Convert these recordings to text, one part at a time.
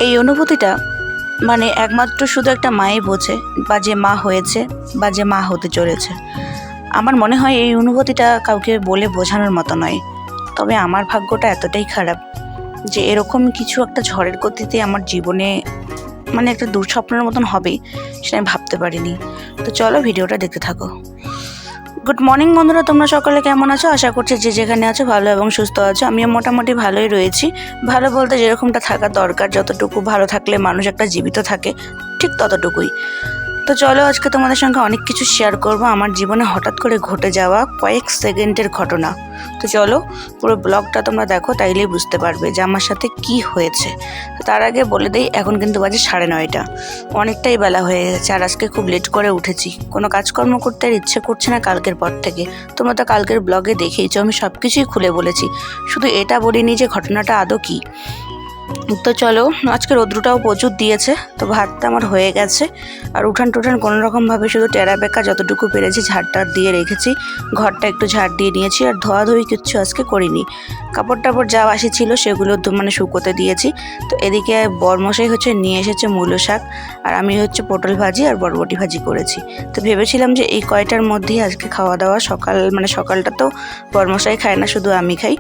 এই অনুভূতিটা মানে একমাত্র শুধু একটা মাই বোঝে, বা যে মা হয়েছে বা যে মা হতে চলেছে। আমার মনে হয় এই অনুভূতিটা কাউকে বলে বোঝানোর মতো নয়। তবে আমার ভাগ্যটা এতটাই খারাপ যে এরকম কিছু একটা ঝড়ের গতিতে আমার জীবনে মানে একটা দুঃস্বপ্নের মতন হবে সেটা আমি ভাবতে পারিনি। তো চলো ভিডিওটা দেখতে থাকো। গুড মর্নিং বন্ধুরা, তোমরা সকালে কেমন আছো? আশা করছি যে যেখানে আছো ভালো এবং সুস্থ আছো। আমিও মোটামুটি ভালোই রয়েছি। ভালো বলতে যেরকমটা থাকা দরকার, যতটুকু ভালো থাকলে মানুষ একটা জীবিত থাকে, ঠিক ততটুকুই। তো চলো আজকে তোমাদের সঙ্গে অনেক কিছু শেয়ার করব, আমার জীবনে হঠাৎ করে ঘটে যাওয়া কয়েক সেকেন্ডের ঘটনা। তো চলো পুরো ব্লগটা তোমরা দেখো, তাইলেই বুঝতে পারবে যে আমার সাথে কি হয়েছে। তো তার আগে বলে দিই, এখন কিন্তু বাজে 9:30, অনেকটাই বেলা হয়ে গেছে। আর আজকে খুব লেট করে উঠেছি, কোনো কাজকর্ম করতে আর ইচ্ছে করছে না কালকের পর থেকে। তোমরা তো কালকের ব্লগে দেখেইছো, আমি সব কিছুই খুলে বলেছি, শুধু এটা বলিনি যে ঘটনাটা আদৌ কী। তো চলো, আজকে রৌদ্রটাও প্রচুর দিয়েছে, তো ভাতটা আমার হয়ে গেছে। আর উঠান টুঠান কোনো রকমভাবে শুধু টেরা বেঁকা যতটুকু পেরেছি ঝাড়টা দিয়ে রেখেছি, ঘরটা একটু ঝাড় দিয়ে নিয়েছি। আর ধোয়াধুয়ি কিচ্ছু আজকে করিনি, কাপড় টাপড় যা বাসি ছিল সেগুলো মানে শুকোতে দিয়েছি। তো এদিকে বরমশাই নিয়ে এসেছে মূলো শাক, আর আমি পটল ভাজি আর বরবটি ভাজি করেছি। তো ভেবেছিলাম যে এই কয়টার মধ্যেই আজকে খাওয়া দাওয়া, সকালটা তো বরমশাই খায় না, শুধু আমি খাই।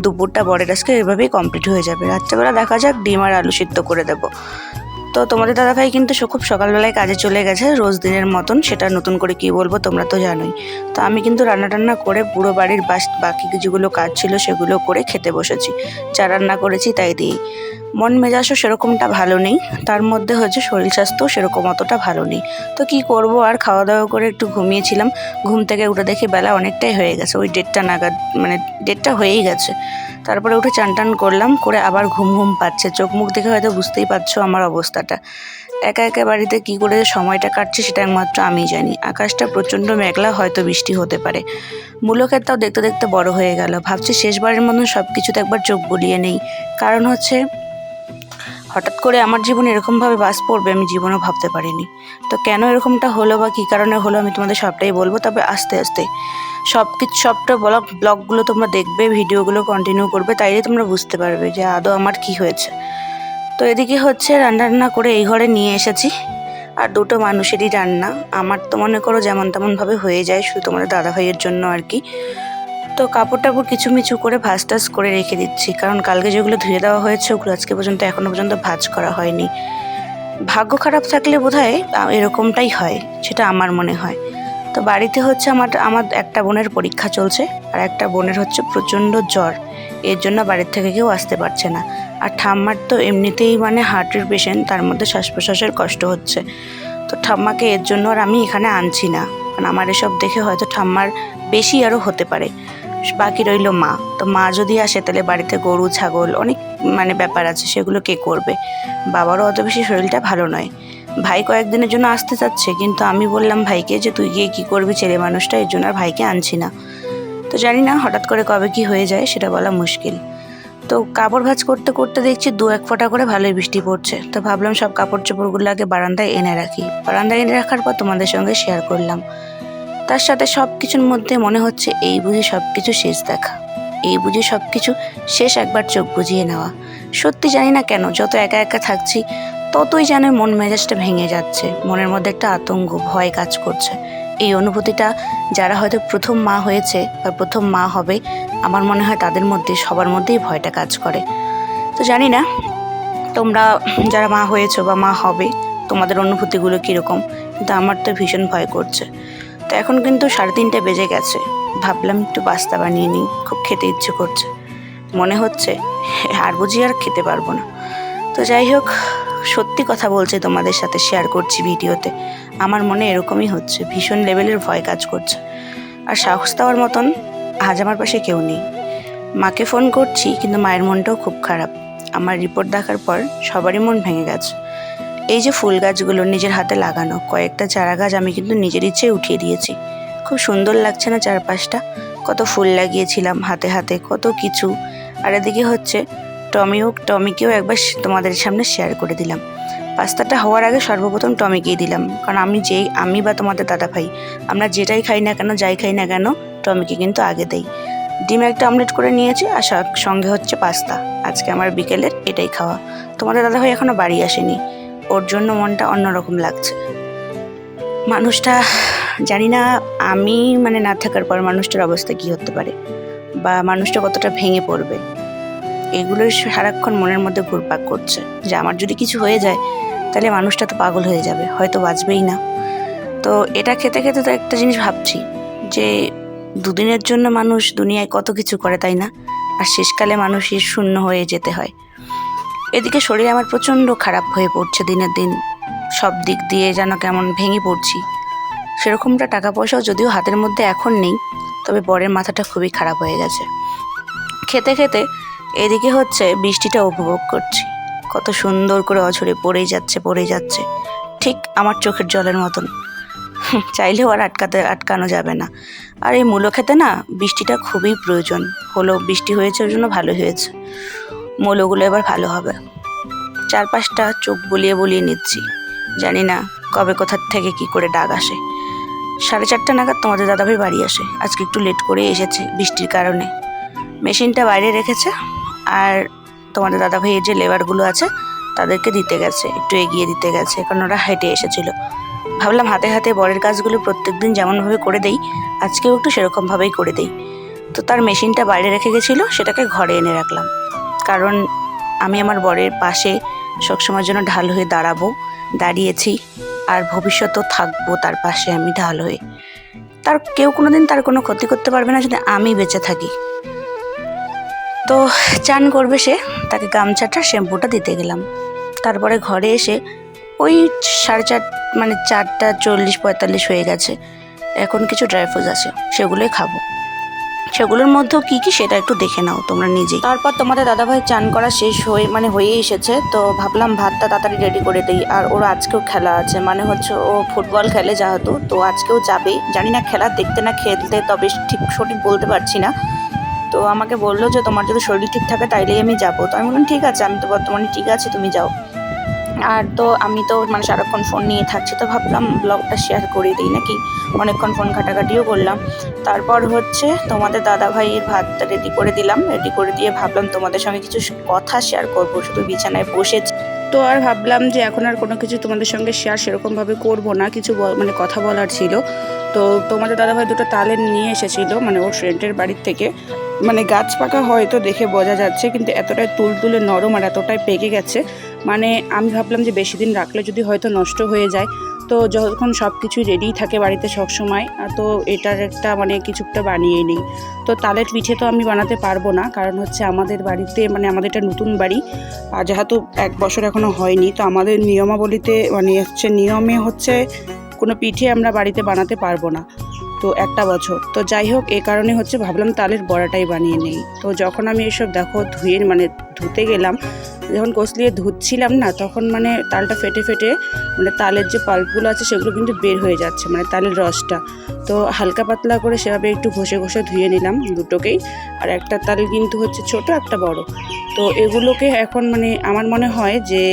দুপুরটা বরের আজকে এভাবেই কমপ্লিট হয়ে যাবে। রাত্রেবেলা দেখা যাক, ডিম আর আলু সিদ্ধ করে দেবো। তো তোমাদের দাদাভাই কিন্তু খুব সকালবেলায় কাজে চলে গেছে, রোজ দিনের মতন। সেটা নতুন করে কি বলবো, তোমরা তো জানোই। তো আমি কিন্তু রান্না টান্না করে পুরো বাড়ির বাকি যেগুলো কাজ ছিল সেগুলো করে খেতে বসেছি। যা রান্না করেছি তাই দিয়েই। মন মেজাজও সেরকমটা ভালো নেই, তার মধ্যে শরীর স্বাস্থ্যও সেরকম অতটা ভালো নেই। তো কি করব, আর খাওয়া দাওয়া করে একটু ঘুমিয়েছিলাম। ঘুম থেকে উঠে দেখি বেলা অনেকটাই হয়ে গেছে, ওই 1:30 নাগাদ, মানে 1:30 হয়েই গেছে। তারপরে উঠে চান টান করলাম, করে আবার ঘুম পাচ্ছে। চোখ মুখ দেখে হয়তো বুঝতেই পারছো আমার অবস্থাটা। একা একা বাড়িতে কি করে সময়টা কাটছে সেটা একমাত্র আমিই জানি। আকাশটা প্রচণ্ড মেঘলা, হয়তো বৃষ্টি হতে পারে। মূলো ক্ষেতটাও দেখতে দেখতে বড় হয়ে গেল। ভাবছি শেষবারের মতন সব কিছুতে একবার চোখ বুলিয়ে নেই। কারণ হঠাৎ করে আমার জীবনে এরকমভাবে বাস পড়বে আমি জীবনেও ভাবতে পারিনি। তো কেন এরকমটা হলো বা কী কারণে হলো আমি তোমাদের সবটাই বলবো, তবে আস্তে আস্তে সবটা ব্লগগুলো তোমরা দেখবে, ভিডিওগুলো কন্টিনিউ করবে, তাইলে তোমরা বুঝতে পারবে যে আদৌ আমার কি হয়েছে। তো এদিকে রান্না করে এই ঘরে নিয়ে এসেছি। আর দুটো মানুষেরই রান্না, আমার তো মনে করো যেমন তেমনভাবে হয়ে যায়, শুধু তোমাদের দাদাভাইয়ের জন্য আর কি। তো কাপড় টাপড় কিছু মিছু করে ভাঁজ টাজ করে রেখে দিচ্ছি, কারণ কালকে যেগুলো ধুয়ে দেওয়া হয়েছে ওগুলো আজকে এখনো পর্যন্ত ভাঁজ করা হয়নি। ভাগ্য খারাপ থাকলে বোধহয় এরকমটাই হয়, সেটা আমার মনে হয়। তো বাড়িতে আমার একটা বোনের পরীক্ষা চলছে, আর একটা বোনের প্রচণ্ড জ্বর। এর জন্য বাড়ির থেকে কেউ আসতে পারছে না। আর ঠাম্মার তো এমনিতেই হার্টের পেশেন্ট, তার মধ্যে শ্বাস প্রশ্বাসের কষ্ট হচ্ছে। তো ঠাম্মাকে এর জন্য আর আমি এখানে আনছি না, কারণ আমার এসব দেখে হয়তো ঠাম্মার বেশি আরও হতে পারে। বাকি রইল মা। তো মা যদি আসে তাহলে বাড়িতে গরু ছাগল অনেক ব্যাপার আছে, সেগুলো কে করবে? বাবারও অত বেশি শরীরটা ভালো নয়। ভাই কয়েকদিনের জন্য আসতে চাচ্ছে, কিন্তু আমি বললাম ভাইকে যে তুই গিয়ে কী করবি, ছেলে মানুষটা, এর জন্য আর ভাইকে আনছি না। তো জানি না হঠাৎ করে কবে কি হয়ে যায় সেটা বলা মুশকিল। তো কাপড় ভাঁজ করতে করতে দেখছি 2-1 ফোঁটা করে ভালোই বৃষ্টি পড়ছে। তো ভাবলাম সব কাপড় চোপড়গুলো আগে বারান্দায় এনে রাখি। বারান্দায় এনে রাখার পর তোমাদের সঙ্গে শেয়ার করলাম। তার সাথে সব কিছুর মধ্যে মনে হচ্ছে এই বুঝি সব কিছু শেষ দেখা, এই বুঝি সব কিছু শেষ, একবার চোখ বুজিয়ে নেওয়া। সত্যি জানি না কেন যত একা একা থাকছি ততই যেন মন মেজাজটা ভেঙে যাচ্ছে, মনের মধ্যে একটা আতঙ্ক ভয় কাজ করছে। এই অনুভূতিটা যারা হয়তো প্রথম মা হয়েছে বা প্রথম মা হবে, আমার মনে হয় তাদের মধ্যে সবার মধ্যেই ভয়টা কাজ করে। তো জানি না তোমরা যারা মা হয়েছো বা মা হবে তোমাদের অনুভূতিগুলো কীরকম, কিন্তু আমার তো ভীষণ ভয় করছে। তো এখন কিন্তু 3:30 বেজে গেছে, ভাবলাম একটু পাস্তা বানিয়ে নিই, খুব খেতে ইচ্ছে করছে। মনে হচ্ছে আর বুঝি আর খেতে পারবো না। তো যাই হোক, সত্যি কথা বলছি, তোমাদের সাথে শেয়ার করছি ভিডিওতে। আমার মনে এরকমই হচ্ছে, ভীষণ লেভেলের ভয় কাজ করছে। আর সাহস দেওয়ার মতন আজ আমার পাশে কেউ নেই। মাকে ফোন করছি, কিন্তু মায়ের মনটাও খুব খারাপ। আমার রিপোর্ট দেখার পর সবারই মন ভেঙে গেছে। এই যে ফুল গাছগুলো নিজের হাতে লাগানো কয়েকটা চারা গাছ আমি কিন্তু নিজের ইচ্ছেই উঠিয়ে দিয়েছি। খুব সুন্দর লাগছে না চারপাশটা? কত ফুল লাগিয়েছিলাম হাতে হাতে, কত কিছু। আর এদিকে টমিকেও একবার তোমাদের সামনে শেয়ার করে দিলাম। পাস্তাটা হওয়ার আগে সর্বপ্রথম টমিকেই দিলাম, কারণ আমি বা তোমাদের দাদা ভাই আমরা যেটাই খাই না কেন, যাই খাই না কেন, টমিকে কিন্তু আগে দেই। ডিম একটা অমলেট করে নিয়েছি আর সঙ্গে হচ্ছে পাস্তা। আজকে আমার বিকেলের এটাই খাওয়া। তোমাদের দাদাভাই এখনো বাড়ি আসেনি, ওর জন্য মনটা অন্যরকম লাগছে। মানুষটা জানি না আমি না থাকার পর মানুষটার অবস্থা কি হতে পারে, বা মানুষটা কতটা ভেঙে পড়বে। এগুলোই সারাক্ষণ মনের মধ্যে ঘুরপাক করছে যে আমার যদি কিছু হয়ে যায় তাহলে মানুষটা তো পাগল হয়ে যাবে, হয়তো বাঁচবেই না। তো এটা খেতে খেতে তো একটা জিনিস ভাবছি যে দুদিনের জন্য মানুষ দুনিয়ায় কত কিছু করে, তাই না? আর শেষকালে মানুষের শূন্য হয়ে যেতে হয়। এদিকে শরীর আমার প্রচণ্ড খারাপ হয়ে পড়ছে দিনের দিন, সব দিক দিয়ে যেন কেমন ভেঙে পড়ছি। সেরকমটা টাকা পয়সাও যদিও হাতের মধ্যে এখন নেই, তবে বরের মাথাটা খুবই খারাপ হয়ে গেছে। খেতে খেতে এদিকে হচ্ছে বৃষ্টিটা উপভোগ করছি, কত সুন্দর করে অঝরে পড়েই যাচ্ছে, ঠিক আমার চোখের জলের মতন। চাইলেও আর আটকানো যাবে না। আর এই মূলো খেতে না বৃষ্টিটা খুবই প্রয়োজন হলো, বৃষ্টি হয়েছে ওর জন্য ভালো হয়েছে, মূলোগুলো এবার ভালো হবে। 4-5টা চোখ বলিয়ে নিচ্ছি, জানি না কবে কোথার থেকে কি করে ডাক আসে। 4:30 নাগাদ তোমাদের দাদাভাই বাড়ি আসে, আজকে একটু লেট করে এসেছে বৃষ্টির কারণে। মেশিনটা বাইরে রেখেছে, আর তোমাদের দাদাভাইয়ের যে লেবারগুলো আছে তাদেরকে দিতে গেছে, একটু এগিয়ে দিতে গেছে, কারণ ওরা হেঁটে এসেছিল। ভাবলাম হাতে হাতে বরের কাজগুলো প্রত্যেকদিন যেমনভাবে করে দেই, আজকেও একটু সেরকমভাবেই করে দেই। তো তার মেশিনটা বাইরে রেখে গেছিলো, সেটাকে ঘরে এনে রাখলাম, কারণ আমি আমার বরের পাশে সবসময়ের জন্য ঢাল হয়ে দাঁড়িয়েছি, আর ভবিষ্যতেও থাকবো তার পাশে আমি ঢাল হয়ে। তার কেউ কোনোদিন তার কোনো ক্ষতি করতে পারবে না যদি আমি বেঁচে থাকি। তো চান করবে সে, তাকে গামছাটা শ্যাম্পুটা দিতে গেলাম। তারপরে ঘরে এসে ওই 4:40 হয়ে গেছে। এখন কিছু ড্রাই ফ্রুটস আছে, সেগুলোই খাবো। সেগুলোর মধ্যেও কী কী সেটা একটু দেখে নাও তোমরা নিজেই। তারপর তোমাদের দাদাভাই চান করা শেষ হয়ে এসেছে, তো ভাবলাম ভাতটা তাড়াতাড়ি রেডি করে দিই। আর ওর আজকেও খেলা আছে, হচ্ছে ও ফুটবল খেলে যেহেতু, তো আজকেও যাবে। জানি না খেলা দেখতে না খেলতে, তবে সঠিক বলতে পারছি না। তো আমাকে বললো যে তোমার যদি শরীর ঠিক থাকে তাইলেই আমি যাবো। তো আমি বললাম ঠিক আছে, আমি তো বর্তমানে ঠিক আছে, তুমি যাও। আর তো আমি তো সারাক্ষণ ফোন নিয়ে থাকছি, তো ভাবলাম ব্লগটা শেয়ার করে দিই নাকি। অনেকক্ষণ ফোন ঘাটাঘাটিও করলাম। তারপর হচ্ছে তোমাদের দাদাভাইয়ের ভাতটা রেডি করে দিলাম, রেডি করে দিয়ে ভাবলাম তোমাদের সঙ্গে কিছু কথা শেয়ার করবো। শুধু বিছানায় বসেছি তো আর ভাবলাম যে এখন আর কোনো কিছু তোমাদের সঙ্গে শেয়ার সেরকমভাবে করবো না, কিছু কথা বলার ছিল। তো তোমাদের দাদাভাই দুটো তালের নিয়ে এসেছিলো, ওর ফ্রেন্ডের বাড়ির থেকে। গাছ পাকা হয়তো দেখে বোঝা যাচ্ছে, কিন্তু এতটাই তুলতুলে নরম আর এতটাই পেকে গেছে, আমি ভাবলাম যে বেশি দিন রাখলে যদি হয়তো নষ্ট হয়ে যায়। তো যখন সব কিছুই রেডি থাকে বাড়িতে সবসময়, তো এটার একটা কিছু একটা বানিয়ে নিই। তো তালের পিঠে তো আমি বানাতে পারবো না, কারণ হচ্ছে আমাদের বাড়িতে আমাদের একটা নতুন বাড়ি, আর যেহেতু 1 বছর এখনও হয়নি, তো আমাদের নিয়মাবলীতে নিয়মে হচ্ছে কোনো পিঠে আমরা বাড়িতে বানাতে পারবো না, তো 1টা বছর। তো যাই হোক, এই কারণে হচ্ছে ভাবলাম তালের বড়াটাই বানিয়ে নেই। তো যখন আমি এসব দেখো ধুতে গেলাম, যখন কষলিয়ে ধুচ্ছিলাম না, তখন তালটা ফেটে তালের যে পাল্পগুলো আছে সেগুলো কিন্তু বের হয়ে যাচ্ছে, তালের রসটা। তো হালকা পাতলা করে সেভাবে একটু ঘষে ধুয়ে নিলাম দুটোকেই। আর একটা তাল কিন্তু হচ্ছে ছোট, একটা বড়। তো এগুলোকে এখন আমার মনে হয় যে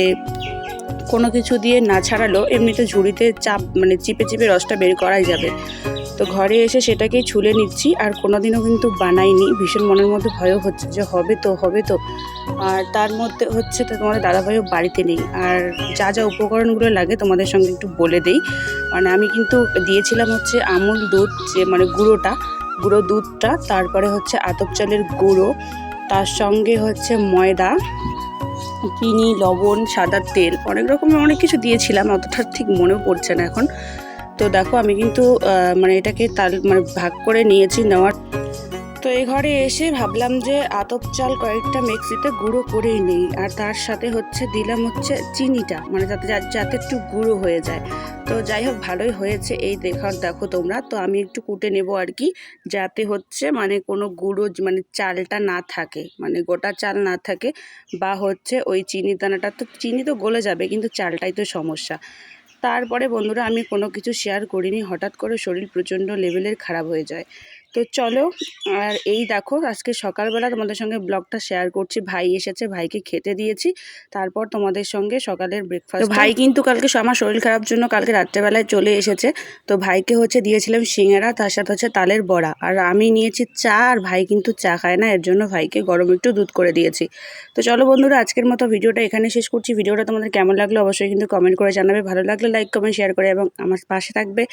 কোনো কিছু দিয়ে না ছাড়ালেও এমনিতে ঝুড়িতে চিপে চিপে রসটা বের করাই যাবে। তো ঘরে এসে সেটাকেই ছুলে নিচ্ছি, আর কোনোদিনও কিন্তু বানাইনি। ভীষণ মনের মধ্যে ভয়ও হচ্ছে যে হবে তো। আর তার মধ্যে হচ্ছে তো তোমাদের দাদাভাইও বাড়িতে নেই। আর যা উপকরণগুলো লাগে তোমাদের সঙ্গে একটু বলে দেই। আমি কিন্তু দিয়েছিলাম হচ্ছে আমুল দুধ, যে গুঁড়ো দুধটা, তারপরে হচ্ছে আতপ চালের গুঁড়ো, তার সঙ্গে হচ্ছে ময়দা, চিনি, লবণ, সাদা তেল, অনেক কিছু দিয়েছিলাম, অতটা ঠিক মনেও পড়ছে না এখন। তো দেখো আমি কিন্তু এটাকে ভাগ করে নেওয়ার। তো এই ঘরে এসে ভাবলাম যে আতপ চাল কয়েকটা মিক্সিতে গুঁড়ো করেই নেই, আর তার সাথে দিলাম চিনিটা, যাতে একটু গুঁড়ো হয়ে যায়। তো যাই হোক, ভালোই হয়েছে। এই দেখো তোমরা, তো আমি একটু কুটে নেব আর কি, যাতে কোনো গুঁড়ো চালটা না থাকে, গোটা চাল না থাকে, বা ওই চিনি দানাটা, তো চিনি তো গলে যাবে, কিন্তু চালটাই তো সমস্যা। তারপরে বন্ধুরা, আমি কোনো কিছু শেয়ার করিনি, হঠাৎ করে শরীর প্রচণ্ড লেভেলের খারাপ হয়ে যায়। তো চলো, আর এই দেখো আজকে সকালবেলা তোমাদের সঙ্গে ব্লগটা শেয়ার করছি। ভাই এসেছে, ভাইকে খেতে দিয়েছি, তারপর তোমাদের সঙ্গে সকালের ব্রেকফাস্ট। তো ভাই কিন্তু কালকে আমার শরীর খারাপ জন্য কালকে রাত্রেবেলায় চলে এসেছে। তো ভাইকে দিয়েছিলাম সিঙ্গারা, তার সাথে তালের বড়া, আর আমি নিয়েছি চা। আর ভাই কিন্তু চা খায় না, এর জন্য ভাইকে গরম একটু দুধ করে দিয়েছি। তো চলো বন্ধুরা, আজকের মতো ভিডিওটা এখানে শেষ করছি। ভিডিওটা তোমাদের কেমন লাগলো অবশ্যই কিন্তু কমেন্ট করে জানাবে। ভালো লাগলে লাইক কমেন্ট শেয়ার করে এবং আমার পাশে থাকবে।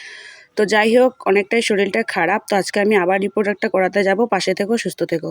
তো যাই হোক, অনেকটাই শরীরটা খারাপ, তো আজকে আমি আবার রিপোর্ট একটা করাতে যাব। পাশে থেকো, সুস্থ থেকো।